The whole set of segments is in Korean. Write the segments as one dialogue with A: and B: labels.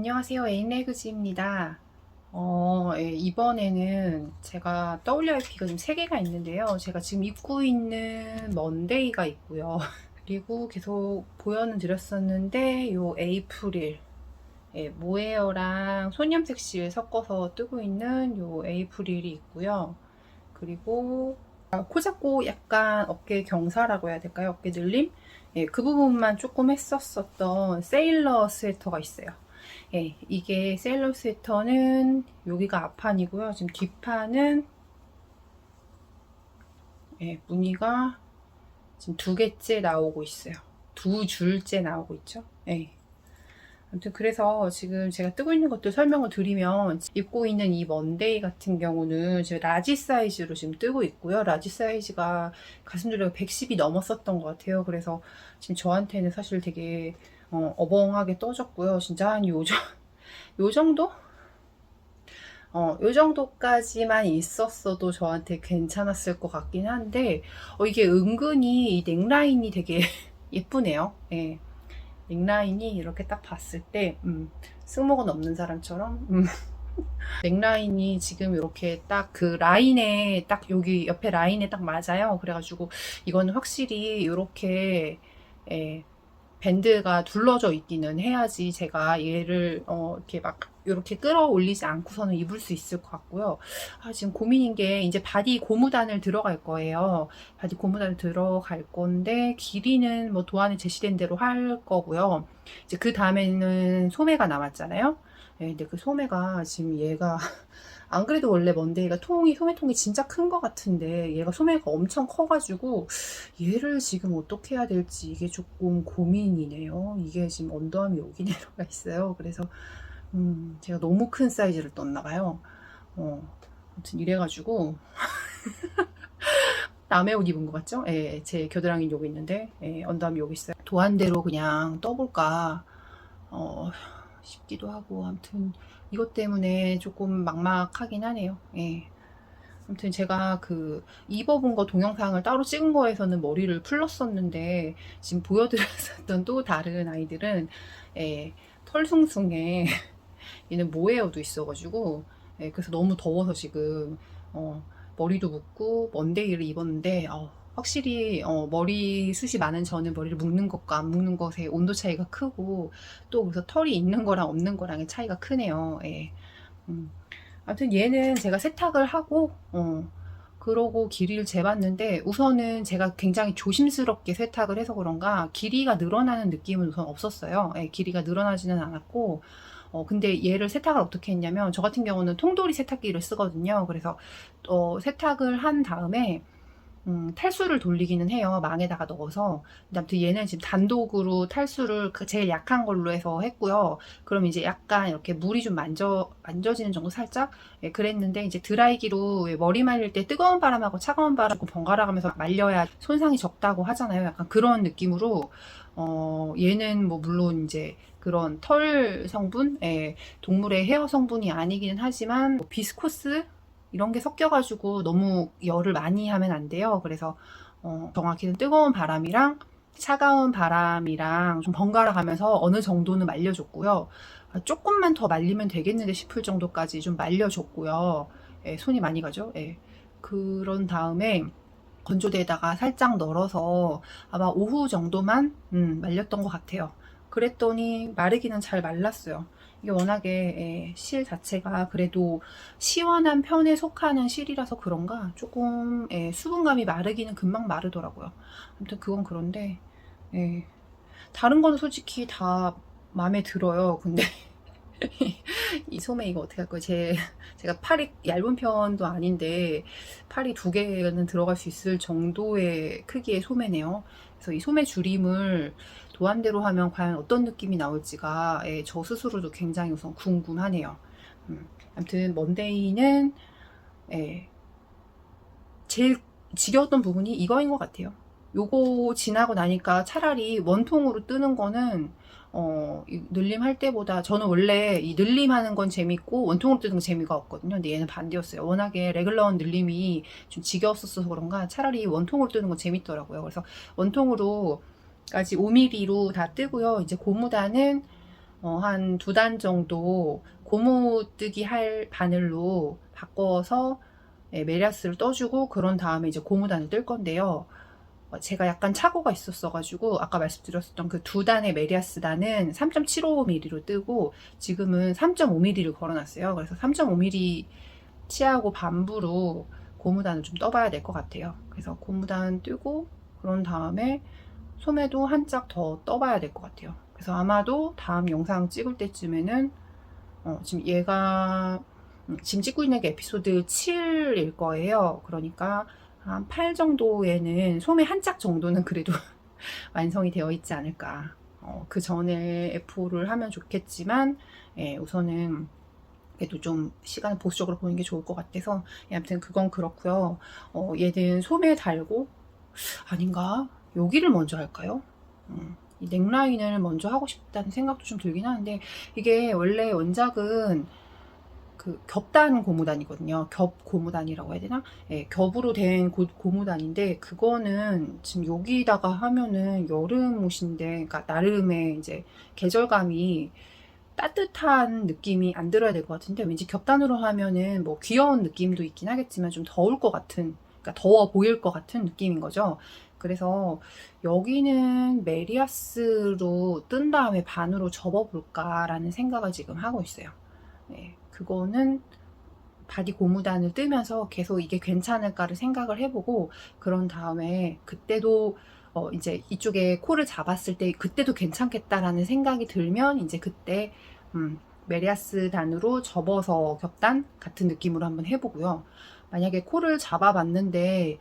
A: 안녕하세요. 에인레그즈입니다. 이번에는 제가 WRP가 지금 3개가 있는데요. 제가 지금 입고 있는 먼데이가 있고요. 그리고 계속 보여는 드렸었는데, 요 에이프릴, 모헤어랑 소니엄섹시를 섞어서 뜨고 있는 요 에이프릴이 있고요. 그리고 코 잡고 약간 어깨 경사라고 해야 될까요? 어깨 늘림? 그 부분만 조금 했었었던 세일러 스웨터가 있어요. 이게 세일러 스웨터는 여기가 앞판이고요. 지금 뒷판은 무늬가 지금 2개째 나오고 있어요. 2줄째 나오고 있죠. 아무튼 그래서 지금 제가 뜨고 있는 것들 설명을 드리면, 입고 있는 이 먼데이 같은 경우는 제가 라지 사이즈로 지금 뜨고 있고요. 라지 사이즈가 가슴 두께가 110이 넘었었던 것 같아요. 그래서 지금 저한테는 사실 되게 어벙하게 떠졌고요. 진짜 한 요 정도? 요 정도까지만 있었어도 저한테 괜찮았을 것 같긴 한데, 이게 은근히 이 넥라인이 되게 예쁘네요. 넥라인이 이렇게 딱 봤을 때, 승모근 없는 사람처럼, 넥라인이 지금 이렇게 딱 그 라인에, 딱 여기 옆에 라인에 딱 맞아요. 그래가지고, 이거는 확실히 이렇게, 밴드가 둘러져 있기는 해야지 제가 얘를 이렇게 막 이렇게 끌어올리지 않고서는 입을 수 있을 것 같고요. 지금 고민인 게, 이제 바디 고무단을 들어갈 거예요. 바디 고무단을 들어갈 건데, 길이는 뭐 도안에 제시된 대로 할 거고요. 이제 그 다음에는 소매가 남았잖아요. 근데 그 소매가 지금 얘가 안 그래도 원래 먼데이가 소매통이 진짜 큰 것 같은데, 얘가 소매가 엄청 커가지고 얘를 지금 어떻게 해야 될지 이게 조금 고민이네요. 이게 지금 언더암이 여기 내려가 있어요. 그래서 제가 너무 큰 사이즈를 떴나 봐요. 아무튼 이래가지고 남의 옷 입은 것 같죠? 제 겨드랑이 여기 있는데, 언더암이 여기 있어요. 도안대로 그냥 떠볼까 싶기도 하고. 아무튼 이것 때문에 조금 막막하긴 하네요. 아무튼 제가 그 입어본 거 동영상을 따로 찍은 거에서는 머리를 풀렀었는데, 지금 보여드렸었던 또 다른 아이들은 털숭숭에 얘는 모헤어도 있어가지고, 그래서 너무 더워서 지금 머리도 묶고 먼데이를 입었는데, 확실히 머리숱이 많은 저는 머리를 묶는 것과 안 묶는 것의 온도 차이가 크고, 또 그래서 털이 있는 거랑 없는 거랑의 차이가 크네요. 음. 아무튼 얘는 제가 세탁을 하고 그러고 길이를 재봤는데, 우선은 제가 굉장히 조심스럽게 세탁을 해서 그런가 길이가 늘어나는 느낌은 우선 없었어요. 길이가 늘어나지는 않았고, 근데 얘를 세탁을 어떻게 했냐면, 저 같은 경우는 통돌이 세탁기를 쓰거든요. 그래서 세탁을 한 다음에 탈수를 돌리기는 해요. 망에다가 넣어서. 근데 아무튼 얘는 지금 단독으로 탈수를 제일 약한 걸로 해서 했고요. 그럼 이제 약간 이렇게 물이 좀 만져지는 정도 살짝? 그랬는데, 이제 드라이기로 머리 말릴 때 뜨거운 바람하고 차가운 바람 번갈아 가면서 말려야 손상이 적다고 하잖아요. 약간 그런 느낌으로, 얘는 뭐 물론 이제 그런 털 성분, 동물의 헤어 성분이 아니기는 하지만, 뭐 비스코스 이런 게 섞여가지고 너무 열을 많이 하면 안 돼요. 그래서 정확히는 뜨거운 바람이랑 차가운 바람이랑 좀 번갈아 가면서 어느 정도는 말려줬고요. 조금만 더 말리면 되겠는데 싶을 정도까지 좀 말려줬고요. 손이 많이 가죠. 그런 다음에 건조대에다가 살짝 널어서 아마 오후 정도만 말렸던 것 같아요. 그랬더니 마르기는 잘 말랐어요. 이게 워낙에 실 자체가 그래도 시원한 편에 속하는 실이라서 그런가 조금 수분감이 마르기는 금방 마르더라고요. 아무튼 그건 그런데, 다른 거는 솔직히 다 마음에 들어요. 근데 이 소매 이거 어떻게 할 거예요? 제가 팔이 얇은 편도 아닌데 팔이 2개는 들어갈 수 있을 정도의 크기의 소매네요. 그래서 이 소매 줄임을 도안대로 하면 과연 어떤 느낌이 나올지가 저 스스로도 굉장히 우선 궁금하네요. 아무튼 먼데이는 제일 지겨웠던 부분이 이거인 것 같아요. 요거 지나고 나니까 차라리 원통으로 뜨는 거는 늘림할 때보다, 저는 원래 이 늘림하는 건 재밌고 원통으로 뜨는 건 재미가 없거든요. 근데 얘는 반대였어요. 워낙에 레귤러한 늘림이 좀 지겨웠어서 그런가 차라리 원통으로 뜨는 건 재밌더라고요. 그래서 원통으로까지 5mm로 다 뜨고요. 이제 고무단은 한 2단 정도 고무뜨기 할 바늘로 바꿔서 메리아스를 떠주고 그런 다음에 이제 고무단을 뜰 건데요. 제가 약간 착오가 있었어가지고 아까 말씀드렸었던 그 2단의 메리아스단은 3.75mm로 뜨고 지금은 3.5mm를 걸어놨어요. 그래서 3.5mm 치하고 반부로 고무단을 좀 떠봐야 될 것 같아요. 그래서 고무단 뜨고 그런 다음에 소매도 한 짝 더 떠봐야 될 것 같아요. 그래서 아마도 다음 영상 찍을 때쯤에는 지금 얘가 지금 찍고 있는 게 에피소드 7일 거예요. 그러니까 한 8 정도에는 소매 한 짝 정도는 그래도 완성이 되어 있지 않을까. 그 전에 F4를 하면 좋겠지만 우선은 그래도 좀 시간을 보수적으로 보는 게 좋을 것 같아서 아무튼 그건 그렇고요. 얘는 소매 달고 아닌가? 여기를 먼저 할까요? 이 넥라인을 먼저 하고 싶다는 생각도 좀 들긴 하는데 이게 원래 원작은 그 겹단 고무단이거든요. 겹 고무단이라고 해야 되나? 예, 겹으로 된 고무단인데 그거는 지금 여기다가 하면은 여름 옷인데 그러니까 나름의 이제 계절감이 따뜻한 느낌이 안 들어야 될 것 같은데 왠지 겹단으로 하면은 뭐 귀여운 느낌도 있긴 하겠지만 좀 더울 것 같은 그러니까 더워 보일 것 같은 느낌인 거죠. 그래서 여기는 메리아스로 뜬 다음에 반으로 접어볼까라는 생각을 지금 하고 있어요. 네, 그거는 바디 고무단을 뜨면서 계속 이게 괜찮을까를 생각을 해보고 그런 다음에 그때도 이제 이쪽에 코를 잡았을 때 그때도 괜찮겠다라는 생각이 들면 이제 그때 메리아스 단으로 접어서 겹단 같은 느낌으로 한번 해보고요. 만약에 코를 잡아봤는데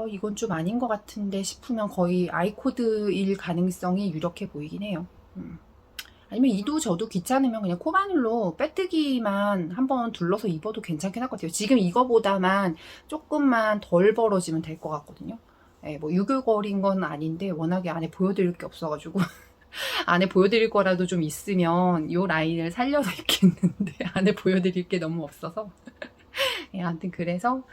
A: 이건 좀 아닌 것 같은데 싶으면 거의 아이코드일 가능성이 유력해 보이긴 해요. 아니면 이도 저도 귀찮으면 그냥 코바늘로 빼뜨기만 한번 둘러서 입어도 괜찮긴 할 것 같아요. 지금 이거보다만 조금만 덜 벌어지면 될 것 같거든요. 뭐 유교걸인 건 아닌데 워낙에 안에 보여드릴 게 없어가지고 안에 보여드릴 거라도 좀 있으면 이 라인을 살려서 입겠는데 안에 보여드릴 게 너무 없어서 아무튼 그래서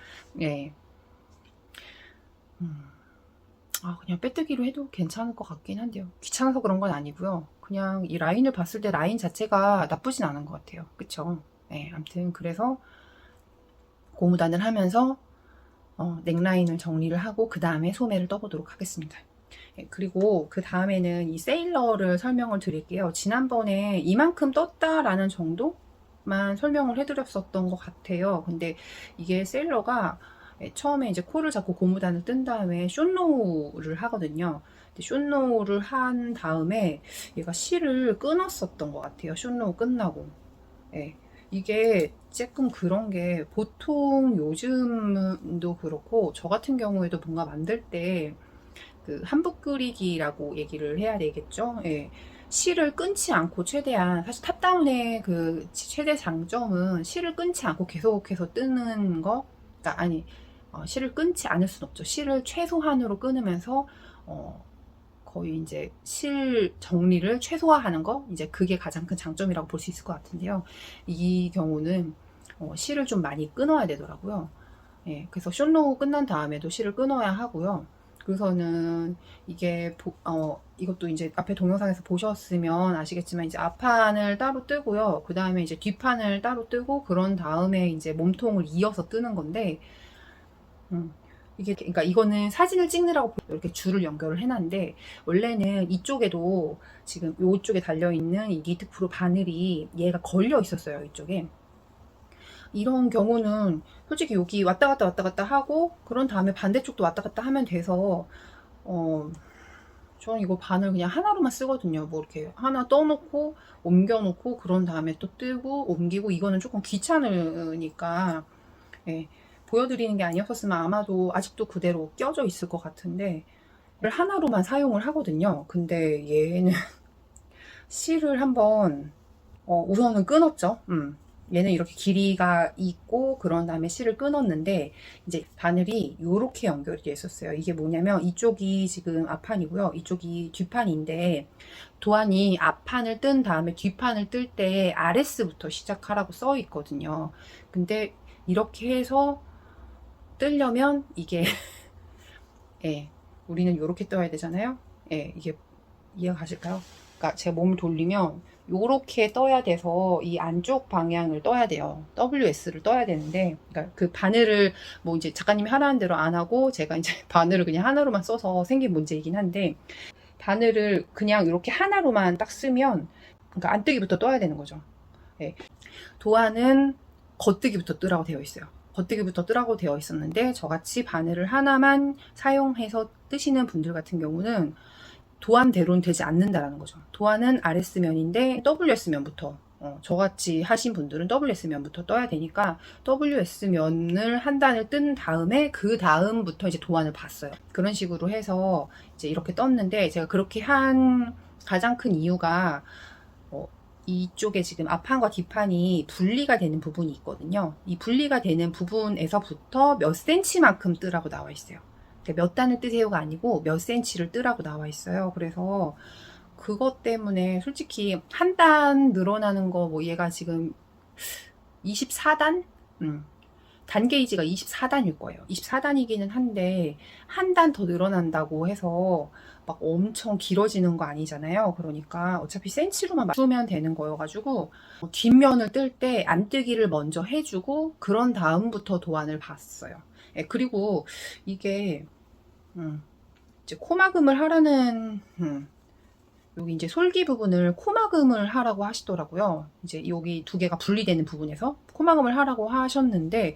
A: 그냥 빼뜨기로 해도 괜찮을 것 같긴 한데요. 귀찮아서 그런 건 아니고요. 그냥 이 라인을 봤을 때 라인 자체가 나쁘진 않은 것 같아요. 그쵸? 아무튼 그래서 고무단을 하면서 넥라인을 정리를 하고 그 다음에 소매를 떠보도록 하겠습니다. 그리고 그 다음에는 이 세일러를 설명을 드릴게요. 지난번에 이만큼 떴다라는 정도만 설명을 해드렸었던 것 같아요. 근데 이게 세일러가 처음에 이제 코를 잡고 고무단을 뜬 다음에 숏노우를 하거든요. 숏노우를 한 다음에 얘가 실을 끊었었던 것 같아요. 숏노우 끝나고. 이게 조금 그런 게 보통 요즘도 그렇고 저 같은 경우에도 뭔가 만들 때 그 한붓 그리기라고 얘기를 해야 되겠죠. 실을 끊지 않고 최대한 사실 탑다운의 그 최대 장점은 실을 끊지 않고 계속해서 뜨는 거 그러니까 아니 실을 끊지 않을 수는 없죠. 실을 최소한으로 끊으면서 거의 이제 실 정리를 최소화하는 거 이제 그게 가장 큰 장점이라고 볼 수 있을 것 같은데요. 이 경우는 실을 좀 많이 끊어야 되더라고요. 그래서 숏로우 끝난 다음에도 실을 끊어야 하고요. 그래서는 이게 이것도 이제 앞에 동영상에서 보셨으면 아시겠지만 이제 앞판을 따로 뜨고요. 그 다음에 이제 뒷판을 따로 뜨고 그런 다음에 이제 몸통을 이어서 뜨는 건데 이게 그러니까 이거는 사진을 찍느라고 이렇게 줄을 연결을 해놨는데 원래는 이쪽에도 지금 이쪽에 달려있는 이 니트 프로 바늘이 얘가 걸려 있었어요. 이쪽에 이런 경우는 솔직히 여기 왔다 갔다 왔다 갔다 하고 그런 다음에 반대쪽도 왔다 갔다 하면 돼서 저는 이거 바늘 그냥 하나로만 쓰거든요. 뭐 이렇게 하나 떠놓고 옮겨놓고 그런 다음에 또 뜨고 옮기고 이거는 조금 귀찮으니까 보여드리는 게 아니었으면 아마도 아직도 그대로 껴져 있을 것 같은데 하나로만 사용을 하거든요. 근데 얘는 실을 한번 우선은 끊었죠. 얘는 이렇게 길이가 있고 그런 다음에 실을 끊었는데 이제 바늘이 이렇게 연결이 되어 있었어요. 이게 뭐냐면 이쪽이 지금 앞판이고요. 이쪽이 뒷판인데 도안이 앞판을 뜬 다음에 뒷판을 뜰 때 RS부터 시작하라고 써 있거든요. 근데 이렇게 해서 뜨려면 이게 우리는 이렇게 떠야 되잖아요. 이게 이해가 가실까요? 그러니까 제가 몸을 돌리면 요렇게 떠야 돼서 이 안쪽 방향을 떠야 돼요. WS를 떠야 되는데, 그러니까 그 바늘을 뭐 이제 작가님이 하라는 대로 안 하고 제가 이제 바늘을 그냥 하나로만 써서 생긴 문제이긴 한데, 바늘을 그냥 이렇게 하나로만 딱 쓰면, 그러니까 안뜨기부터 떠야 되는 거죠. 네. 도안은 겉뜨기부터 뜨라고 되어 있어요. 겉뜨기부터 뜨라고 되어 있었는데, 저같이 바늘을 하나만 사용해서 뜨시는 분들 같은 경우는 도안대로는 되지 않는다라는 거죠. 도안은 RS면인데 WS면부터 저같이 하신 분들은 WS면부터 떠야 되니까 WS면을 한 단을 뜬 다음에 그 다음부터 이제 도안을 봤어요. 그런 식으로 해서 이제 이렇게 떴는데, 제가 그렇게 한 가장 큰 이유가 이쪽에 지금 앞판과 뒷판이 분리가 되는 부분이 있거든요. 이 분리가 되는 부분에서부터 몇 센치만큼 뜨라고 나와 있어요. 몇 단을 뜨세요가 아니고 몇 센치를 뜨라고 나와 있어요. 그래서 그것 때문에 솔직히 한 단 늘어나는 거, 뭐 얘가 지금 24단? 단 게이지가 24단일 거예요. 24단이기는 한데 한 단 더 늘어난다고 해서 막 엄청 길어지는 거 아니잖아요. 그러니까 어차피 센치로만 맞추면 되는 거여가지고 뒷면을 뜰 때 안뜨기를 먼저 해주고 그런 다음부터 도안을 봤어요. 예, 그리고 이게 이제 코막음을 하라는 여기 이제 솔기 부분을 코막음을 하라고 하시더라고요. 이제 여기 두 개가 분리되는 부분에서 코막음을 하라고 하셨는데,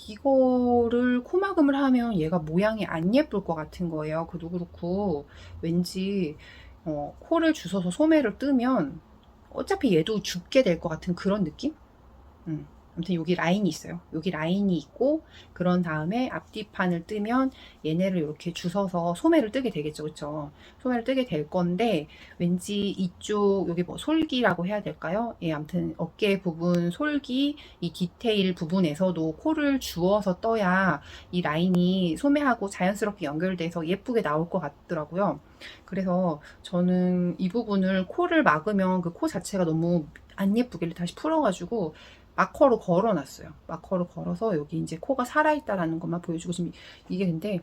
A: 이거를 코막음을 하면 얘가 모양이 안 예쁠 것 같은 거예요. 그도 그렇고 왠지 코를 주워서 소매를 뜨면 어차피 얘도 죽게 될 것 같은 그런 느낌? 아무튼 여기 라인이 있어요. 여기 라인이 있고, 그런 다음에 앞뒤판을 뜨면 얘네를 이렇게 주워서 소매를 뜨게 되겠죠. 그쵸? 소매를 뜨게 될 건데, 왠지 이쪽, 여기 뭐 솔기라고 해야 될까요? 예, 아무튼 어깨 부분, 솔기, 이 디테일 부분에서도 코를 주워서 떠야 이 라인이 소매하고 자연스럽게 연결돼서 예쁘게 나올 것 같더라고요. 그래서 저는 이 부분을 코를 막으면 그 코 자체가 너무 안 예쁘길래 다시 풀어가지고 마커로 걸어놨어요. 마커로 걸어서 여기 이제 코가 살아있다라는 것만 보여주고, 지금 이게 근데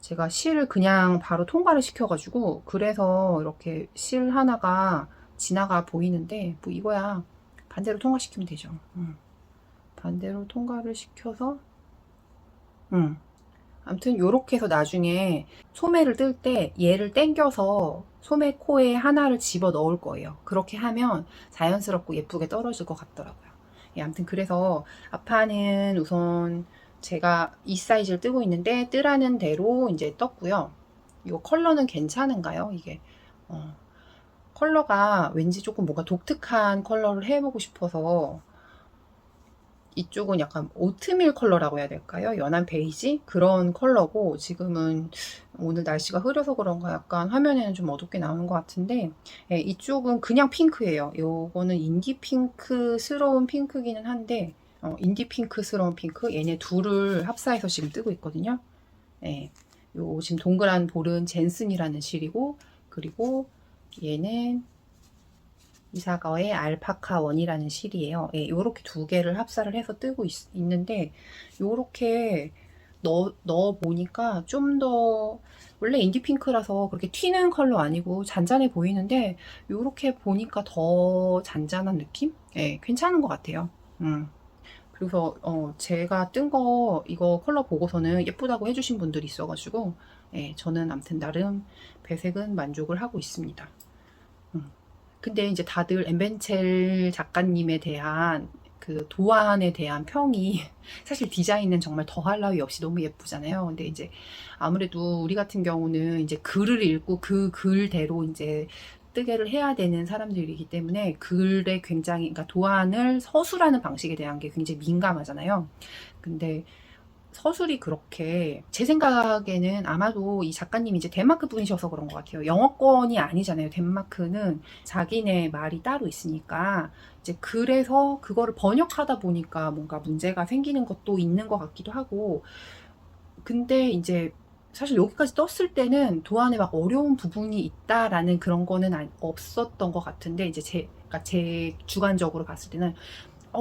A: 제가 실을 그냥 바로 통과를 시켜가지고, 그래서 이렇게 실 하나가 지나가 보이는데, 뭐 이거야 반대로 통과시키면 되죠. 반대로 통과를 시켜서 아무튼 요렇게 해서 나중에 소매를 뜰 때 얘를 당겨서 소매 코에 하나를 집어 넣을 거예요. 그렇게 하면 자연스럽고 예쁘게 떨어질 것 같더라고요. 예, 아무튼 그래서 앞판은 우선 제가 이 사이즈를 뜨고 있는데 뜨라는 대로 이제 떴고요. 이거 컬러는 괜찮은가요? 이게 컬러가 왠지 조금 뭔가 독특한 컬러를 해보고 싶어서, 이쪽은 약간 오트밀 컬러라고 해야 될까요? 연한 베이지? 그런 컬러고, 지금은 오늘 날씨가 흐려서 그런가 약간 화면에는 좀 어둡게 나오는 것 같은데, 예, 이쪽은 그냥 핑크예요. 요거는 인디 핑크스러운 핑크기는 한데, 인디 핑크스러운 핑크, 얘네 둘을 합사해서 지금 뜨고 있거든요. 예, 요 지금 동그란 볼은 젠슨이라는 실이고, 그리고 얘는 이사가의 알파카 원이라는 실이에요. 예, 요렇게 두 개를 합사를 해서 뜨고 있는데, 요렇게 넣어 보니까 좀 더, 원래 인디 핑크라서 그렇게 튀는 컬러 아니고 잔잔해 보이는데, 요렇게 보니까 더 잔잔한 느낌? 예, 괜찮은 것 같아요. 그래서 제가 뜬 거 이거 컬러 보고서는 예쁘다고 해주신 분들이 있어가지고, 예, 저는 아무튼 나름 배색은 만족을 하고 있습니다. 근데 이제 다들 엠벤첼 작가님에 대한 그 도안에 대한 평이 사실 디자인은 정말 더할 나위 없이 너무 예쁘잖아요. 근데 이제 아무래도 우리 같은 경우는 이제 글을 읽고 그 글대로 이제 뜨개를 해야 되는 사람들이기 때문에 글에 굉장히, 그러니까 도안을 서술하는 방식에 대한 게 굉장히 민감하잖아요. 근데 서술이 그렇게, 제 생각에는 아마도 이 작가님이 이제 덴마크 분이셔서 그런 것 같아요. 영어권이 아니잖아요. 덴마크는 자기네 말이 따로 있으니까, 이제 그래서 그거를 번역하다 보니까 뭔가 문제가 생기는 것도 있는 것 같기도 하고. 근데 이제 사실 여기까지 떴을 때는 도안에 막 어려운 부분이 있다라는 그런 거는 없었던 것 같은데, 이제 그러니까 제 주관적으로 봤을 때는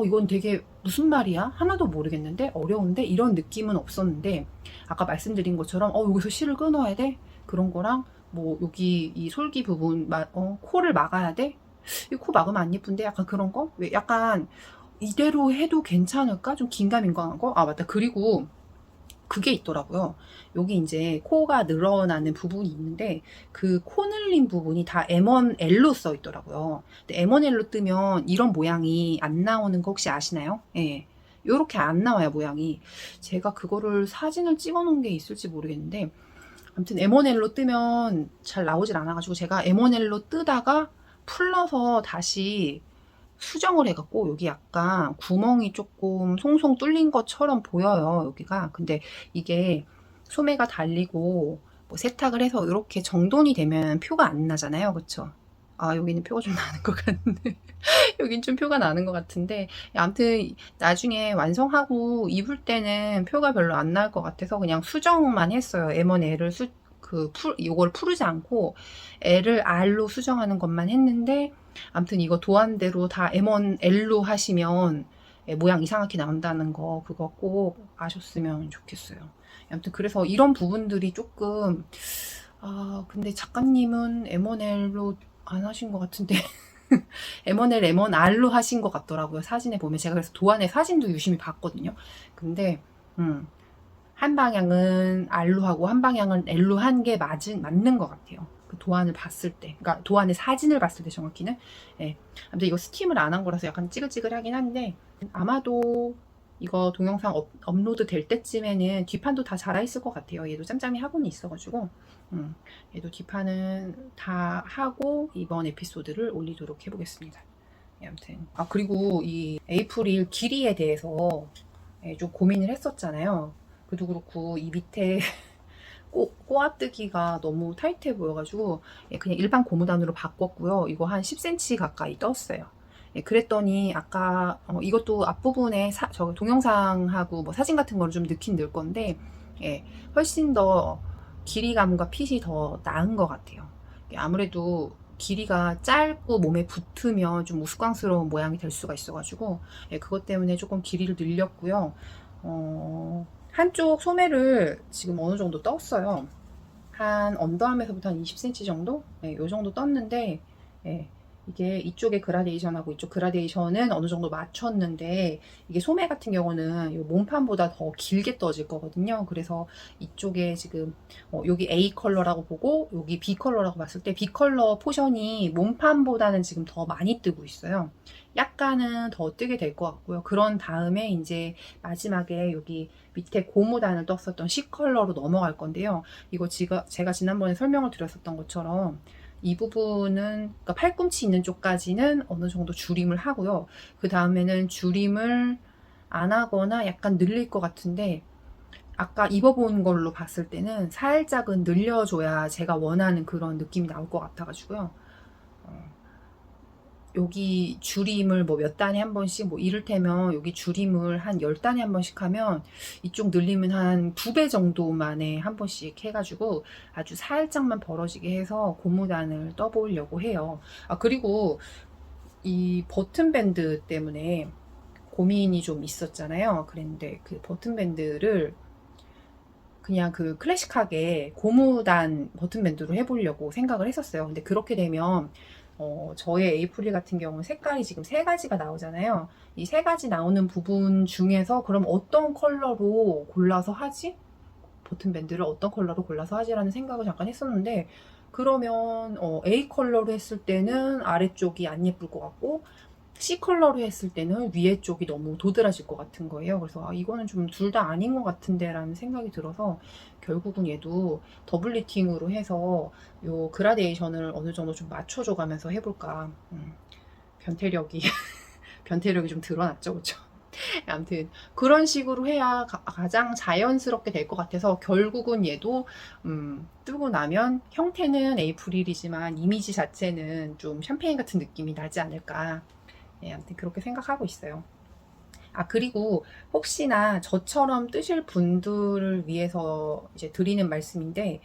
A: 이건 되게 무슨 말이야? 하나도 모르겠는데? 어려운데? 이런 느낌은 없었는데, 아까 말씀드린 것처럼, 여기서 실을 끊어야 돼? 그런 거랑, 뭐, 여기 이 솔기 부분, 코를 막아야 돼? 이 코 막으면 안 예쁜데 약간 그런 거? 왜 약간 이대로 해도 괜찮을까? 좀 긴가민가한 거? 아 맞다. 그리고 그게 있더라고요. 여기 이제 코가 늘어나는 부분이 있는데 그 코 늘린 부분이 다 M1L로 써 있더라고요. 근데 M1L로 뜨면 이런 모양이 안 나오는 거 혹시 아시나요? 예. 요렇게 안 나와요, 모양이. 제가 그거를 사진을 찍어 놓은 게 있을지 모르겠는데 아무튼 M1L로 뜨면 잘 나오질 않아가지고 제가 M1L로 뜨다가 풀러서 다시 수정을 해갖고 여기 약간 구멍이 조금 송송 뚫린 것처럼 보여요, 여기가. 근데 이게 소매가 달리고 뭐 세탁을 해서 이렇게 정돈이 되면 표가 안 나잖아요, 그쵸? 아, 여기는 표가 좀 나는 것 같은데 여긴 좀 표가 나는 것 같은데 아무튼 나중에 완성하고 입을 때는 표가 별로 안 날 것 같아서 그냥 수정만 했어요. M1L을 요걸 풀지 않고 L을 R로 수정하는 것만 했는데 아무튼 이거 도안대로 다 M1L로 하시면 모양 이상하게 나온다는 거 그거 꼭 아셨으면 좋겠어요. 아무튼 그래서 이런 부분들이 조금 근데 작가님은 M1L로 안 하신 것 같은데 M1L, M1R로 하신 것 같더라고요. 사진에 보면 제가 그래서 도안의 사진도 유심히 봤거든요. 근데 한 방향은 R로 하고 한 방향은 L로 한 게 맞는 것 같아요. 그 도안을 봤을 때, 그러니까 도안의 사진을 봤을 때 정확히는. 예. 아무튼 이거 스팀을 안 한 거라서 약간 찌글찌글하긴 한데 아마도 이거 동영상 업로드 될 때쯤에는 뒷판도 다 자라 있을 것 같아요. 얘도 짬짬이 하고는 있어가지고 얘도 뒷판은 다 하고 이번 에피소드를 올리도록 해보겠습니다. 예, 아무튼 그리고 이 에이프릴 길이에 대해서 좀 고민을 했었잖아요. 그래도 그렇고 이 밑에 꼬아뜨기가 너무 타이트해 보여가지고 그냥 일반 고무단으로 바꿨고요. 이거 한 10cm 가까이 떴어요. 그랬더니 아까 이것도 앞부분에 저 동영상하고 뭐 사진 같은 거를 좀 넣긴 넣을 건데 훨씬 더 길이감과 핏이 더 나은 것 같아요. 아무래도 길이가 짧고 몸에 붙으면 좀 우스꽝스러운 모양이 될 수가 있어가지고 그것 때문에 조금 길이를 늘렸고요. 한쪽 소매를 지금 어느 정도 떴어요. 한 언더암에서부터 한 20cm 정도? 요 정도 떴는데 이게 이쪽의 그라데이션하고 이쪽 그라데이션은 어느 정도 맞췄는데 이게 소매 같은 경우는 이 몸판보다 더 길게 떠질 거거든요. 그래서 이쪽에 지금 여기 A 컬러라고 보고 여기 B 컬러라고 봤을 때 B 컬러 포션이 몸판보다는 지금 더 많이 뜨고 있어요. 약간은 더 뜨게 될 것 같고요. 그런 다음에 이제 마지막에 여기 밑에 고무단을 떴었던 C 컬러로 넘어갈 건데요. 이거 제가 지난번에 설명을 드렸었던 것처럼 이 부분은 그러니까 팔꿈치 있는 쪽까지는 어느 정도 줄임을 하고요. 그 다음에는 줄임을 안 하거나 약간 늘릴 것 같은데 아까 입어본 걸로 봤을 때는 살짝은 늘려줘야 제가 원하는 그런 느낌이 나올 것 같아가지고요. 여기 줄임을 뭐 몇 단에 한 번씩 뭐 이를테면 여기 줄임을 한 10단에 한 번씩 하면 이쪽 늘리면 한 2배 정도만에 한 번씩 해가지고 아주 살짝만 벌어지게 해서 고무단을 떠보려고 해요. 그리고 이 버튼 밴드 때문에 고민이 좀 있었잖아요. 그랬는데 그 버튼 밴드를 그냥 그 클래식하게 고무단 버튼 밴드로 해보려고 생각을 했었어요. 근데 그렇게 되면 저의 에이프릴 같은 경우는 색깔이 지금 3가지가 나오잖아요. 이 3가지 나오는 부분 중에서 그럼 어떤 컬러로 골라서 하지? 버튼 밴드를 어떤 컬러로 골라서 하지라는 생각을 잠깐 했었는데 그러면 A 컬러로 했을 때는 아래쪽이 안 예쁠 것 같고 C 컬러로 했을 때는 위에 쪽이 너무 도드라질 것 같은 거예요. 그래서 이거는 좀 둘 다 아닌 것 같은데 라는 생각이 들어서 결국은 얘도 더블 리팅으로 해서 요 그라데이션을 어느 정도 좀 맞춰줘 가면서 해볼까. 변태력이 변태력이 좀 드러났죠, 그렇죠? 아무튼 그런 식으로 해야 가장 자연스럽게 될 것 같아서 결국은 얘도 뜨고 나면 형태는 에이프릴이지만 이미지 자체는 좀 샴페인 같은 느낌이 나지 않을까. 아무튼 그렇게 생각하고 있어요. 그리고 혹시나 저처럼 뜨실 분들을 위해서 이제 드리는 말씀인데,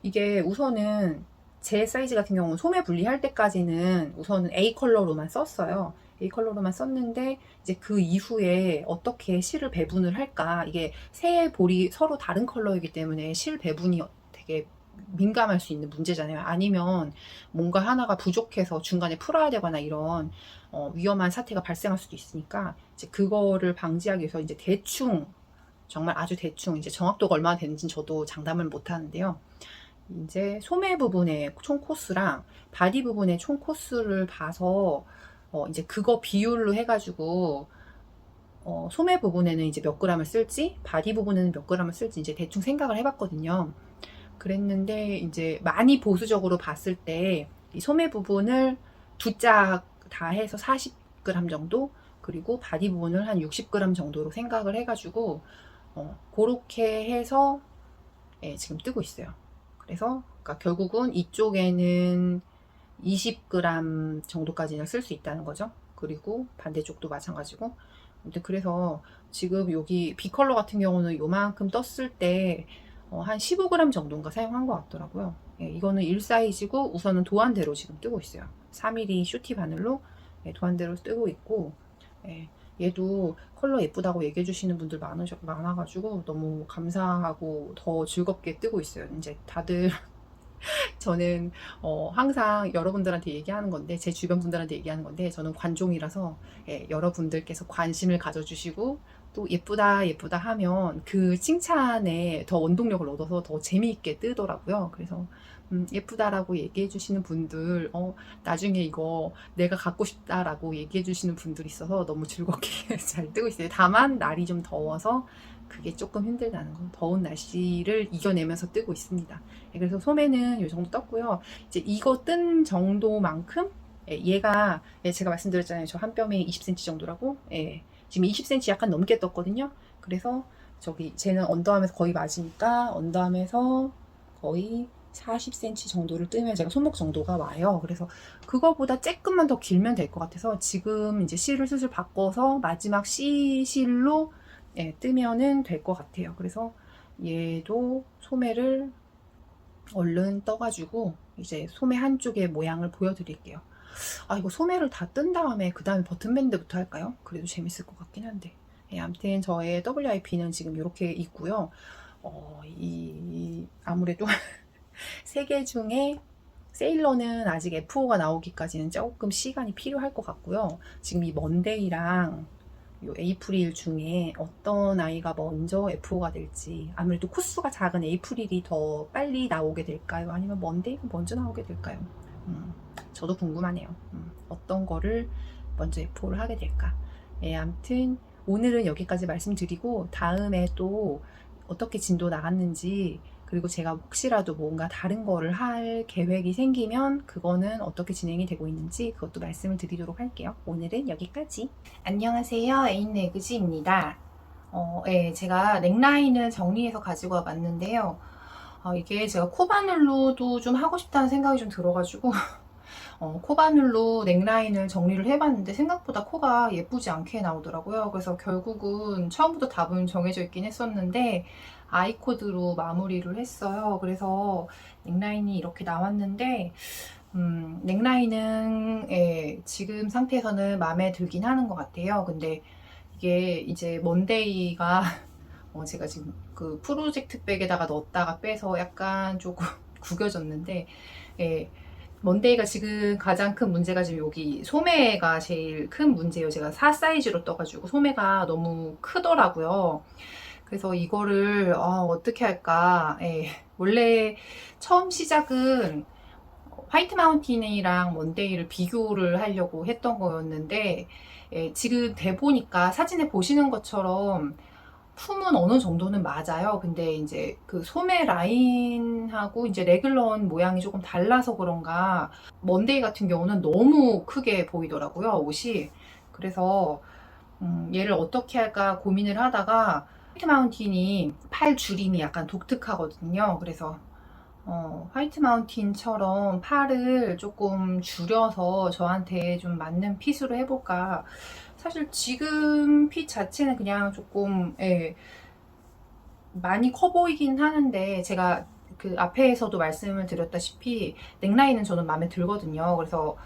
A: 이게 우선은 제 사이즈 같은 경우는 소매 분리할 때까지는 우선은 A 컬러로만 썼어요. A 컬러로만 썼는데, 이제 그 이후에 어떻게 실을 배분을 할까. 이게 세 볼이 서로 다른 컬러이기 때문에 실 배분이 되게 민감할 수 있는 문제잖아요. 아니면 뭔가 하나가 부족해서 중간에 풀어야 되거나 이런 위험한 사태가 발생할 수도 있으니까 이제 그거를 방지하기 위해서 이제 대충 정말 아주 대충 이제 정확도가 얼마나 되는지는 저도 장담을 못 하는데요. 이제 소매 부분의 총 코스랑 바디 부분의 총 코스를 봐서 이제 그거 비율로 해가지고 소매 부분에는 이제 몇 그램을 쓸지 바디 부분에는 몇 그램을 쓸지 이제 대충 생각을 해봤거든요. 그랬는데 이제 많이 보수적으로 봤을 때 이 소매 부분을 두 짝 다 해서 40g 정도, 그리고 바디 부분을 한 60g 정도로 생각을 해가지고 그렇게 해서 예, 지금 뜨고 있어요. 그래서 그러니까 결국은 이쪽에는 20g 정도까지는 쓸 수 있다는 거죠. 그리고 반대쪽도 마찬가지고. 근데 그래서 지금 여기 B컬러 같은 경우는 요만큼 떴을 때 한 15g 정도인가 사용한 것 같더라고요. 예, 이거는 1사이즈고 우선은 도안대로 지금 뜨고 있어요. 3mm 슈티 바늘로 예, 도안대로 뜨고 있고, 예, 얘도 컬러 예쁘다고 얘기해 주시는 분들 많아가지고 너무 감사하고 더 즐겁게 뜨고 있어요. 이제 다들 저는 항상 여러분들한테 얘기하는 건데, 제 주변 분들한테 얘기하는 건데, 저는 관종이라서 예, 여러분들께서 관심을 가져주시고 또 예쁘다 예쁘다 하면 그 칭찬에 더 원동력을 얻어서 더 재미있게 뜨더라고요. 그래서 예쁘다라고 얘기해 주시는 분들, 나중에 이거 내가 갖고 싶다라고 얘기해 주시는 분들이 있어서 너무 즐겁게 잘 뜨고 있어요. 다만 날이 좀 더워서 그게 조금 힘들다는 거. 더운 날씨를 이겨내면서 뜨고 있습니다. 그래서 소매는 이 정도 떴고요. 이제 이거 뜬 정도만큼 얘가 제가 말씀드렸잖아요. 저 한 뼘이 20cm 정도라고. 지금 20cm 약간 넘게 떴거든요. 그래서 저기 쟤는 언더암에서 거의 맞으니까 언더암에서 거의 40cm 정도를 뜨면 제가 손목 정도가 와요. 그래서 그거보다 조금만 더 길면 될 것 같아서 지금 이제 실을 슬슬 바꿔서 마지막 C 실로 뜨면은 될 것 같아요. 그래서 얘도 소매를 얼른 떠가지고 이제 소매 한쪽의 모양을 보여드릴게요. 아, 이거 소매를 다 뜬 다음에 그 다음에 버튼밴드부터 할까요? 그래도 재밌을 것 같긴 한데. 아무튼 저의 WIP는 지금 이렇게 있고요. 아무래도 세 개 중에 세일러는 아직 F5가 나오기까지는 조금 시간이 필요할 것 같고요. 지금 이 먼데이랑 요 에이프릴 중에 어떤 아이가 먼저 F5가 될지, 아무래도 코스가 작은 에이프릴이 더 빨리 나오게 될까요? 아니면 먼데이가 먼저 나오게 될까요? 저도 궁금하네요. 어떤 거를 먼저 F5를 하게 될까? 아무튼 오늘은 여기까지 말씀드리고 다음에 또 어떻게 진도 나갔는지, 그리고 제가 혹시라도 뭔가 다른 거를 할 계획이 생기면 그거는 어떻게 진행이 되고 있는지 그것도 말씀을 드리도록 할게요. 오늘은 여기까지. 안녕하세요. 에인네그지입니다. 제가 넥라인을 정리해서 가지고 와봤는데요. 이게 제가 코바늘로도 좀 하고 싶다는 생각이 좀 들어가지고 코바늘로 넥라인을 정리를 해봤는데 생각보다 코가 예쁘지 않게 나오더라고요. 그래서 결국은 처음부터 답은 정해져 있긴 했었는데 아이코드로 마무리를 했어요. 그래서 넥라인이 이렇게 나왔는데 넥라인은 지금 상태에서는 마음에 들긴 하는 것 같아요. 근데 이게 이제 먼데이가 제가 지금 그 프로젝트 백에다가 넣었다가 빼서 약간 조금 구겨졌는데 먼데이가 지금 가장 큰 문제가 지금 여기 소매가 제일 큰 문제예요. 제가 4 사이즈로 떠가지고 소매가 너무 크더라고요. 그래서 이거를 어떻게 할까. 원래 처음 시작은 화이트 마운틴이랑 먼데이를 비교를 하려고 했던 거였는데 지금 대보니까 사진에 보시는 것처럼 품은 어느 정도는 맞아요. 근데 이제 그 소매 라인하고 이제 레귤런 모양이 조금 달라서 그런가 먼데이 같은 경우는 너무 크게 보이더라고요, 옷이. 그래서 얘를 어떻게 할까 고민을 하다가 화이트 마운틴이 팔 줄임이 약간 독특하거든요. 그래서 화이트 마운틴처럼 팔을 조금 줄여서 저한테 좀 맞는 핏으로 해볼까. 사실 지금 핏 자체는 그냥 조금 많이 커 보이긴 하는데 제가 그 앞에서도 말씀을 드렸다시피 넥라인은 저는 마음에 들거든요. 그래서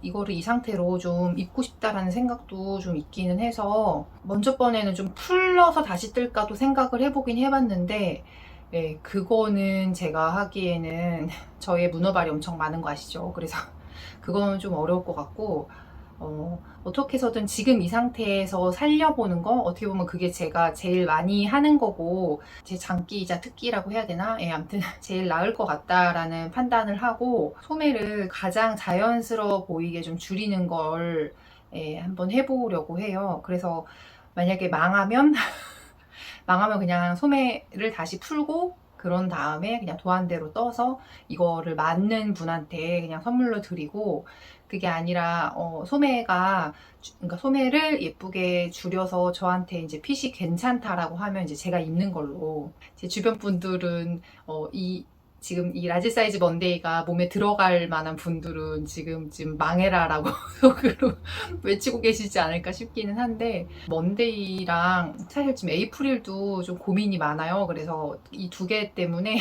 A: 이거를 이 상태로 좀 입고 싶다라는 생각도 좀 있기는 해서 먼저 번에는 좀 풀러서 다시 뜰까도 생각을 해보긴 해봤는데 예, 그거는 제가 하기에는 저의 문어발이 엄청 많은 거 아시죠? 그래서 그거는 좀 어려울 것 같고, 어떻게 해서든 지금 이 상태에서 살려보는 거, 어떻게 보면 그게 제가 제일 많이 하는 거고, 제 장기이자 특기라고 해야 되나? 예, 아무튼 제일 나을 것 같다라는 판단을 하고, 소매를 가장 자연스러워 보이게 좀 줄이는 걸, 예, 한번 해보려고 해요. 그래서 만약에 망하면 그냥 소매를 다시 풀고 그런 다음에 그냥 도안대로 떠서 이거를 맞는 분한테 그냥 선물로 드리고, 그게 아니라 그러니까 소매를 예쁘게 줄여서 저한테 이제 핏이 괜찮다라고 하면 이제 제가 입는 걸로, 제 주변 분들은 지금 이 라지 사이즈 먼데이가 몸에 들어갈 만한 분들은 지금 망해라라고 속으로 외치고 계시지 않을까 싶기는 한데, 먼데이랑 사실 지금 에이프릴도 좀 고민이 많아요. 그래서 이 두 개 때문에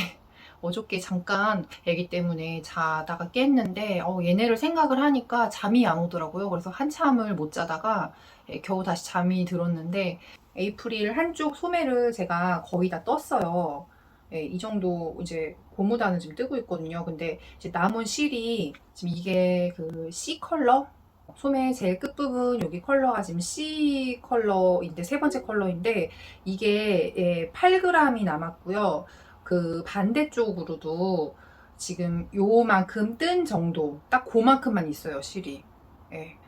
A: 어저께 잠깐 애기 때문에 자다가 깼는데 얘네를 생각을 하니까 잠이 안 오더라고요. 그래서 한참을 못 자다가 겨우 다시 잠이 들었는데, 에이프릴 한쪽 소매를 제가 거의 다 떴어요. 예, 이 정도 이제 고무단은 지금 뜨고 있거든요. 근데 이제 남은 실이 지금 이게 그 C 컬러, 소매 제일 끝부분 여기 컬러가 지금 C 컬러인데, 세 번째 컬러인데, 이게 8g이 남았고요. 그 반대쪽으로도 지금 요만큼 뜬 정도, 딱 그만큼만 있어요, 실이. 예.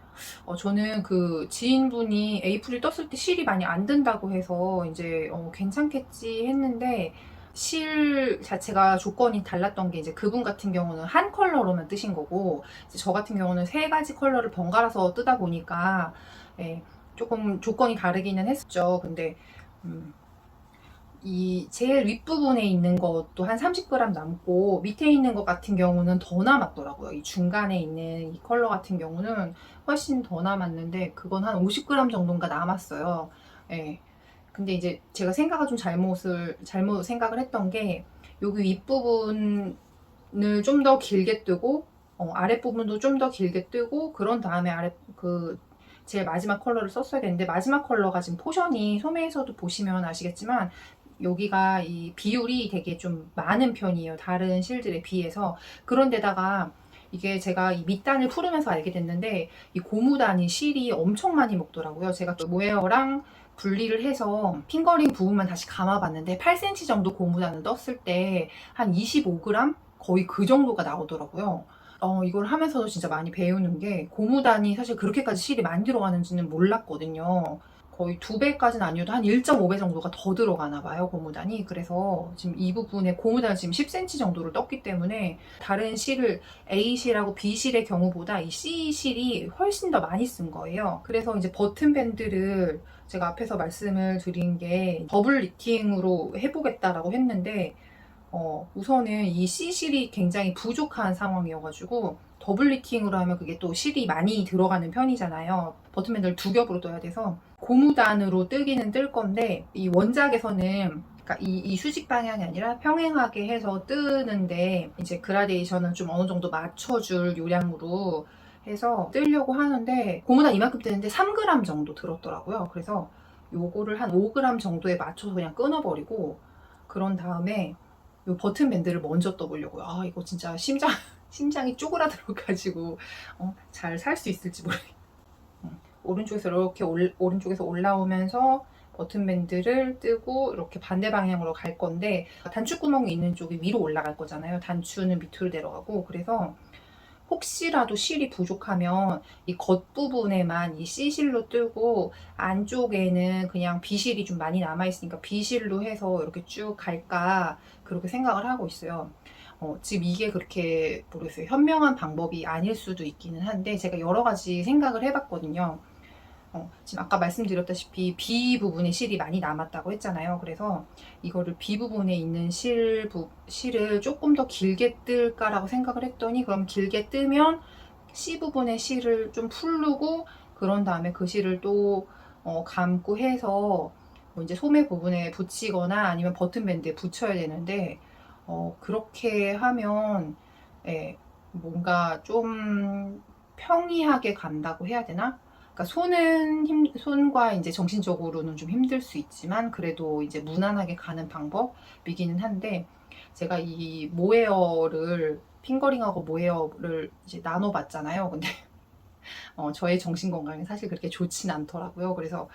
A: 저는 그 지인분이 에이프릴 떴을 때 실이 많이 안 든다고 해서 이제 괜찮겠지 했는데, 실 자체가 조건이 달랐던 게, 이제 그분 같은 경우는 한 컬러로만 뜨신 거고, 이제 저 같은 경우는 세 가지 컬러를 번갈아서 뜨다 보니까 예, 조금 조건이 다르기는 했죠. 근데 이 제일 윗부분에 있는 것도 한 30g 남고, 밑에 있는 것 같은 경우는 더 남았더라고요. 이 중간에 있는 이 컬러 같은 경우는 훨씬 더 남았는데, 그건 한 50g 정도인가 남았어요. 예. 근데 이제 제가 생각을 좀 잘못 생각을 했던 게, 여기 윗부분을 좀 더 길게 뜨고, 아랫부분도 좀 더 길게 뜨고, 그런 다음에 제일 마지막 컬러를 썼어야 되는데, 마지막 컬러가 지금 포션이, 소매에서도 보시면 아시겠지만 여기가 이 비율이 되게 좀 많은 편이에요, 다른 실들에 비해서. 그런데다가 이게 제가 이 밑단을 풀으면서 알게 됐는데, 이 고무단이 실이 엄청 많이 먹더라고요. 제가 또 모헤어랑 분리를 해서 핑거링 부분만 다시 감아봤는데, 8cm 정도 고무단을 떴을 때 한 25g? 거의 그 정도가 나오더라고요. 이걸 하면서도 진짜 많이 배우는 게, 고무단이 사실 그렇게까지 실이 많이 들어가는지는 몰랐거든요. 거의 2배까지는 아니어도 한 1.5배 정도가 더 들어가나 봐요, 고무단이. 그래서 지금 이 부분에 고무단을 지금 10cm 정도를 떴기 때문에, 다른 실을 A실하고 B실의 경우보다 이 C실이 훨씬 더 많이 쓴 거예요. 그래서 이제 버튼 밴드를 제가 앞에서 말씀을 드린 게 더블 니팅으로 해보겠다라고 했는데, 우선은 이 C실이 굉장히 부족한 상황이어가지고, 더블 니팅으로 하면 그게 또 실이 많이 들어가는 편이잖아요. 버튼밴드를 두 겹으로 떠야 돼서 고무단으로 뜨기는 뜰 건데, 이 원작에서는, 그러니까 이 수직 방향이 아니라 평행하게 해서 뜨는데, 이제 그라데이션은 좀 어느 정도 맞춰줄 요량으로 해서 뜨려고 하는데, 고무단 이만큼 뜨는데 3g 정도 들었더라고요. 그래서 요거를 한 5g 정도에 맞춰서 그냥 끊어버리고, 그런 다음에 요 버튼 밴드를 먼저 떠보려고요. 이거 진짜 심장이 쪼그라들어가지고 잘 살 수 있을지 모르겠어요. 오른쪽에서 이렇게 오른쪽에서 올라오면서 버튼 밴드를 뜨고 이렇게 반대 방향으로 갈 건데, 단추구멍이 있는 쪽이 위로 올라갈 거잖아요. 단추는 밑으로 내려가고. 그래서 혹시라도 실이 부족하면 이 겉부분에만 이 C실로 뜨고, 안쪽에는 그냥 B실이 좀 많이 남아있으니까 B실로 해서 이렇게 쭉 갈까, 그렇게 생각을 하고 있어요. 지금 이게 그렇게 모르겠어요. 현명한 방법이 아닐 수도 있기는 한데, 제가 여러 가지 생각을 해봤거든요. 지금 아까 말씀드렸다시피 B 부분에 실이 많이 남았다고 했잖아요. 그래서 이거를 B 부분에 있는 실을 조금 더 길게 뜰까라고 생각을 했더니, 그럼 길게 뜨면 C 부분의 실을 좀 풀르고, 그런 다음에 그 실을 또 감고 해서 뭐 이제 소매 부분에 붙이거나 아니면 버튼 밴드에 붙여야 되는데, 그렇게 하면 뭔가 좀 평이하게 간다고 해야 되나? 그러니까 손과 이제 정신적으로는 좀 힘들 수 있지만 그래도 이제 무난하게 가는 방법이기는 한데, 제가 이 모헤어를 핑거링하고 모헤어를 이제 나눠봤잖아요. 근데 저의 정신 건강에 사실 그렇게 좋진 않더라고요. 그래서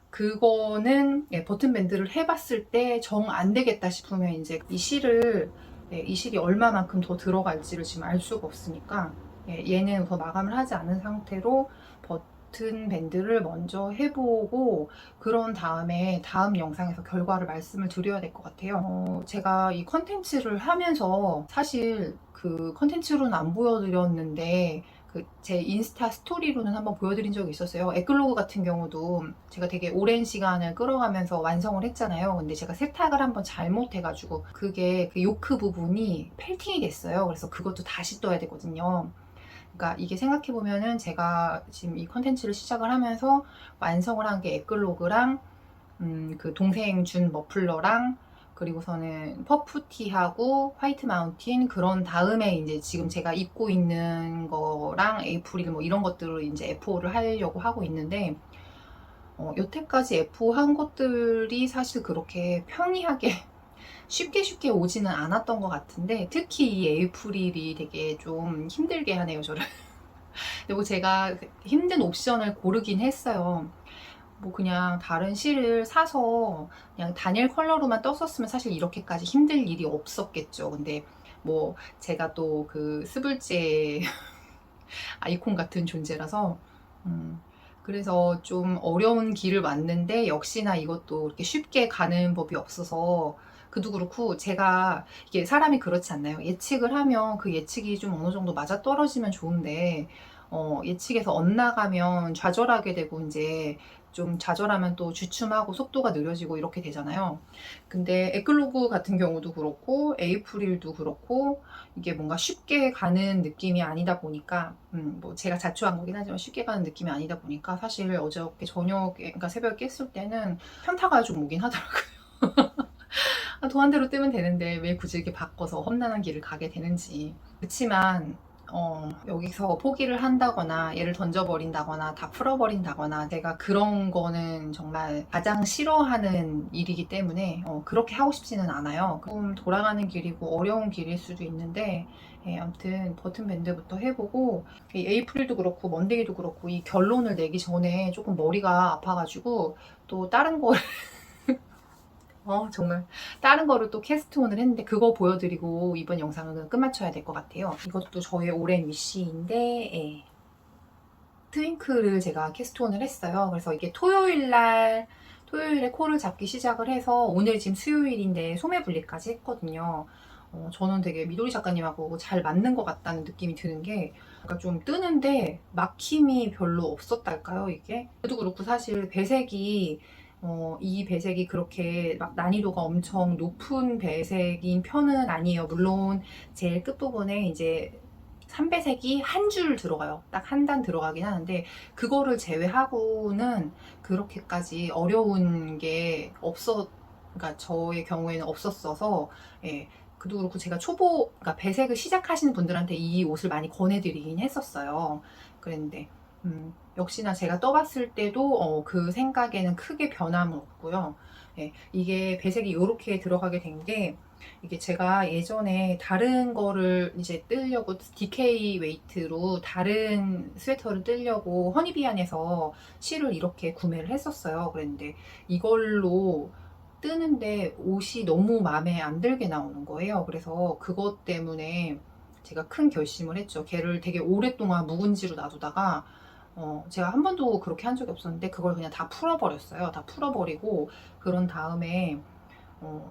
A: 그거는 버튼 밴드를 해봤을 때 정 안 되겠다 싶으면 이제 이 실이 얼마만큼 더 들어갈지를 지금 알 수가 없으니까 얘는 더 마감을 하지 않은 상태로 버튼 밴드를 먼저 해보고 그런 다음에 다음 영상에서 결과를 말씀을 드려야 될 것 같아요. 제가 이 컨텐츠를 하면서 사실 그 컨텐츠로는 안 보여드렸는데 제 인스타 스토리로는 한번 보여드린 적이 있었어요. 에클로그 같은 경우도 제가 되게 오랜 시간을 끌어가면서 완성을 했잖아요. 근데 제가 세탁을 한번 잘못해가지고 그게 그 요크 부분이 펠팅이 됐어요. 그래서 그것도 다시 떠야 되거든요. 그러니까 이게 생각해보면은 제가 지금 이 컨텐츠를 시작을 하면서 완성을 한 게 에클로그랑 그 동생 준 머플러랑 그리고서는 퍼프티하고 화이트 마운틴, 그런 다음에 이제 지금 제가 입고 있는 거랑 에이프릴 뭐 이런 것들을 이제 F5를 하려고 하고 있는데, 여태까지 F5 한 것들이 사실 그렇게 편리하게 쉽게 오지는 않았던 것 같은데, 특히 이 에이프릴이 되게 좀 힘들게 하네요, 저를. 그리고 제가 힘든 옵션을 고르긴 했어요. 뭐 그냥 다른 실을 사서 그냥 단일 컬러로만 떴었으면 사실 이렇게까지 힘들 일이 없었겠죠. 근데 뭐 제가 또 그 스불제 아이콘 같은 존재라서 그래서 좀 어려운 길을 왔는데, 역시나 이것도 이렇게 쉽게 가는 법이 없어서, 그도 그렇고 제가 이게 사람이 그렇지 않나요? 예측을 하면 그 예측이 좀 어느 정도 맞아 떨어지면 좋은데 예측에서 엇나가면 좌절하게 되고, 이제 좀 좌절하면 또 주춤하고 속도가 느려지고 이렇게 되잖아요. 근데 에클로그 같은 경우도 그렇고 에이프릴도 그렇고 이게 뭔가 쉽게 가는 느낌이 아니다 보니까 뭐 제가 자초한 거긴 하지만 쉽게 가는 느낌이 아니다 보니까, 사실 어저께 저녁에, 그러니까 새벽에 깼을 때는 현타가 좀 오긴 하더라고요. 도안대로 뜨면 되는데 왜 굳이 이렇게 바꿔서 험난한 길을 가게 되는지. 그렇지만 여기서 포기를 한다거나 얘를 던져버린다거나 다 풀어버린다거나, 제가 그런 거는 정말 가장 싫어하는 일이기 때문에 그렇게 하고 싶지는 않아요. 조금 돌아가는 길이고 어려운 길일 수도 있는데, 아무튼 버튼 밴드부터 해보고, 이 에이프릴도 그렇고 먼데이도 그렇고 이 결론을 내기 전에 조금 머리가 아파가지고 또 다른 거 정말 다른 거를 또 캐스트온을 했는데, 그거 보여드리고 이번 영상은 끝마쳐야 될 것 같아요. 이것도 저의 오랜 위시인데, 트윙클을 제가 캐스트온을 했어요. 그래서 이게 토요일에 코를 잡기 시작을 해서 오늘 지금 수요일인데 소매 분리까지 했거든요. 저는 되게 미도리 작가님하고 잘 맞는 것 같다는 느낌이 드는 게, 그러니까 좀 뜨는데 막힘이 별로 없었달까요, 이게? 그래도 그렇고 사실 배색이 이 배색이 그렇게 막 난이도가 엄청 높은 배색인 편은 아니에요. 물론 제일 끝부분에 이제 3배색이 한 줄 들어가요. 딱 한 단 들어가긴 하는데, 그거를 제외하고는 그렇게까지 어려운 게 그러니까 저의 경우에는 없었어서, 그도 그렇고 제가 그러니까 배색을 시작하시는 분들한테 이 옷을 많이 권해드리긴 했었어요. 그랬는데 역시나 제가 떠봤을 때도 그 생각에는 크게 변함은 없고요. 이게 배색이 이렇게 들어가게 된 게, 이게 제가 예전에 다른 거를 이제 뜨려고 DK 웨이트로 다른 스웨터를 뜨려고 허니비안에서 실을 이렇게 구매를 했었어요. 그랬는데 이걸로 뜨는데 옷이 너무 마음에 안 들게 나오는 거예요. 그래서 그것 때문에 제가 큰 결심을 했죠. 걔를 되게 오랫동안 묵은지로 놔두다가 제가 한 번도 그렇게 한 적이 없었는데 그걸 그냥 다 풀어버렸어요. 다 풀어버리고 그런 다음에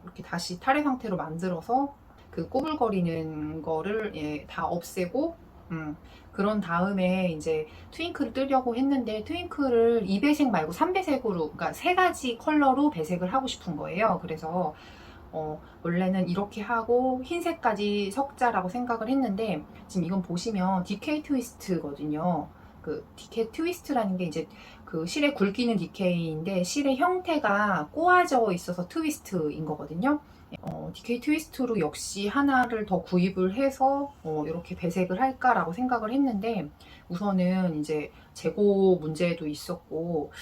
A: 이렇게 다시 탈의 상태로 만들어서 그 꼬불거리는 거를 다 없애고 그런 다음에 이제 트윙클을 뜨려고 했는데, 트윙클을 2배색 말고 3배색으로, 그러니까 세 가지 컬러로 배색을 하고 싶은 거예요. 그래서 원래는 이렇게 하고 흰색까지 섞자라고 생각을 했는데, 지금 이건 보시면 DK 트위스트거든요. 그 디케이 트위스트라는 게 이제 그 실에 굵기는 디케이인데 실의 형태가 꼬아져 있어서 트위스트인 거거든요. 디케이 트위스트로 역시 하나를 더 구입을 해서 이렇게 배색을 할까라고 생각을 했는데, 우선은 이제 재고 문제도 있었고,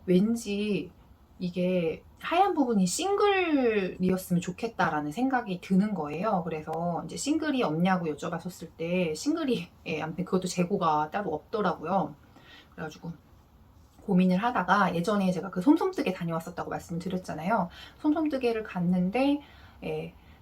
A: 왠지 이게 하얀 부분이 싱글이었으면 좋겠다라는 생각이 드는 거예요. 그래서 이제 싱글이 없냐고 여쭤봤었을 때 싱글이 아무튼 그것도 재고가 따로 없더라고요. 그래가지고 고민을 하다가, 예전에 제가 그 솜솜뜨개 다녀왔었다고 말씀드렸잖아요. 솜솜뜨개를 갔는데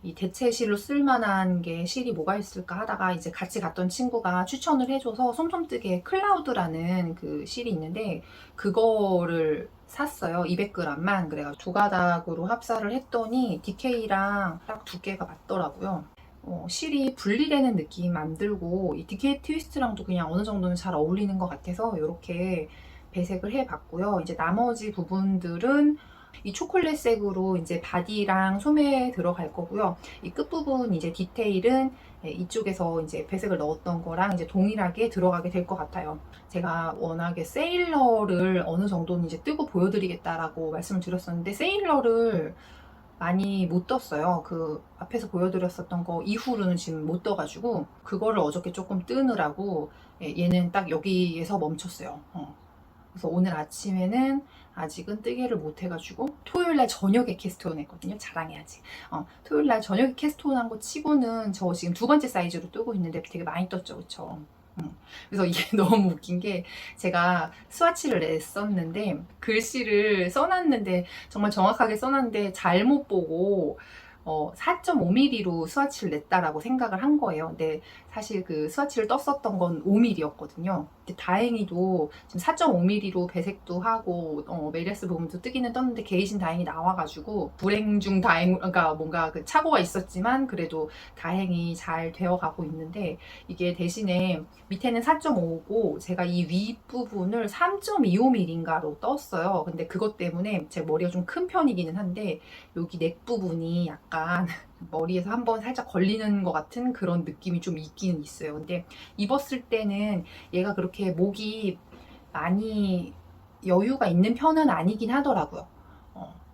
A: 이 대체실로 쓸만한 게 실이 뭐가 있을까 하다가 이제 같이 갔던 친구가 추천을 해줘서 솜솜뜨개 클라우드라는 그 실이 있는데 그거를 샀어요. 200g만. 그래가지고 두 가닥으로 합사를 했더니 디케이랑 딱 두께가 맞더라고요. 실이 분리되는 느낌 안 들고 이 디케이 트위스트랑도 그냥 어느 정도는 잘 어울리는 것 같아서 이렇게 배색을 해봤고요. 이제 나머지 부분들은 이 초콜릿색으로 이제 바디랑 소매에 들어갈 거고요. 이 끝부분 이제 디테일은 이쪽에서 이제 배색을 넣었던 거랑 이제 동일하게 들어가게 될 것 같아요. 제가 워낙에 세일러를 어느 정도는 이제 뜨고 보여드리겠다라고 말씀을 드렸었는데 세일러를 많이 못 떴어요. 그 앞에서 보여드렸었던 거 이후로는 지금 못 떠가지고 그거를 어저께 조금 뜨느라고 얘는 딱 여기에서 멈췄어요. 그래서 오늘 아침에는 아직은 뜨개를 못 해가지고 토요일날 저녁에 캐스트온 했거든요. 자랑해야지. 토요일날 저녁에 캐스트온 한 거 치고는 저 지금 두 번째 사이즈로 뜨고 있는데 되게 많이 떴죠. 그쵸? 그래서 이게 너무 웃긴 게, 제가 스와치를 냈었는데 글씨를 써놨는데 정말 정확하게 써놨는데 잘못 보고 4.5mm로 스와치를 냈다라고 생각을 한 거예요. 근데 사실 그 스와치를 떴었던 건 5mm였거든요. 근데 다행히도 지금 4.5mm로 배색도 하고 메리아스 부분도 뜨기는 떴는데 게이지는 다행히 나와가지고 불행 중 다행, 그러니까 뭔가 그 착오가 있었지만 그래도 다행히 잘 되어가고 있는데, 이게 대신에 밑에는 4.5고 제가 이 윗부분을 3.25mm인가로 떴어요. 근데 그것 때문에 제 머리가 좀 큰 편이기는 한데 여기 넥 부분이 약간 머리에서 한번 살짝 걸리는 것 같은 그런 느낌이 좀 있기는 있어요. 근데 입었을 때는 얘가 그렇게 목이 많이 여유가 있는 편은 아니긴 하더라고요.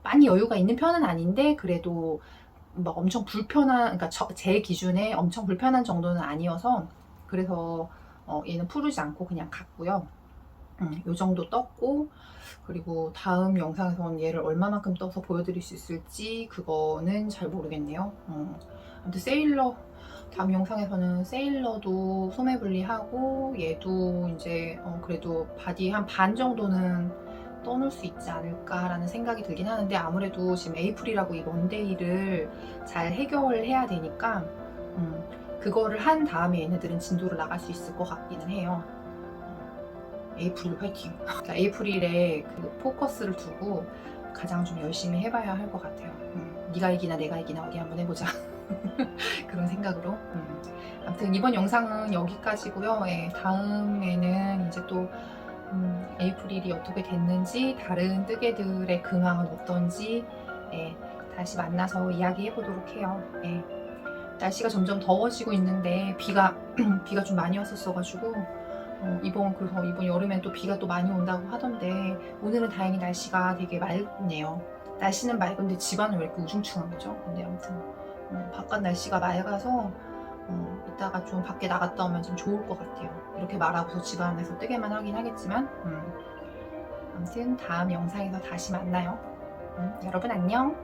A: 많이 여유가 있는 편은 아닌데 그래도 막 엄청 불편한, 그러니까 제 기준에 엄청 불편한 정도는 아니어서 그래서 얘는 푸르지 않고 그냥 갔고요. 요 정도 떴고, 그리고 다음 영상에서는 얘를 얼마만큼 떠서 보여드릴 수 있을지 그거는 잘 모르겠네요. 아무튼 세일러, 다음 영상에서는 세일러도 소매 분리하고 얘도 이제 그래도 바디 한 반 정도는 떠놓을 수 있지 않을까라는 생각이 들긴 하는데, 아무래도 지금 에이프릴하고 이 먼데이를 잘 해결해야 되니까 그거를 한 다음에 얘네들은 진도를 나갈 수 있을 것 같기는 해요. 에이프릴 화이팅! 그러니까 에이프릴에 그 포커스를 두고 가장 좀 열심히 해봐야 할 것 같아요. 네가 이기나 내가 이기나 어디 한번 해보자. 그런 생각으로. 아무튼 이번 영상은 여기까지고요. 다음에는 이제 또 에이프릴이 어떻게 됐는지, 다른 뜨개들의 근황은 어떤지 다시 만나서 이야기해 보도록 해요. 날씨가 점점 더워지고 있는데 비가 좀 많이 왔었어가지고 그래서 이번 여름엔 또 비가 또 많이 온다고 하던데, 오늘은 다행히 날씨가 되게 맑네요. 날씨는 맑은데 집안은 왜 이렇게 우중충한 거죠? 근데 아무튼 바깥 날씨가 맑아서 이따가 좀 밖에 나갔다 오면 좀 좋을 것 같아요. 이렇게 말하고서 집안에서 뜨개만 하긴 하겠지만 아무튼 다음 영상에서 다시 만나요. 여러분 안녕.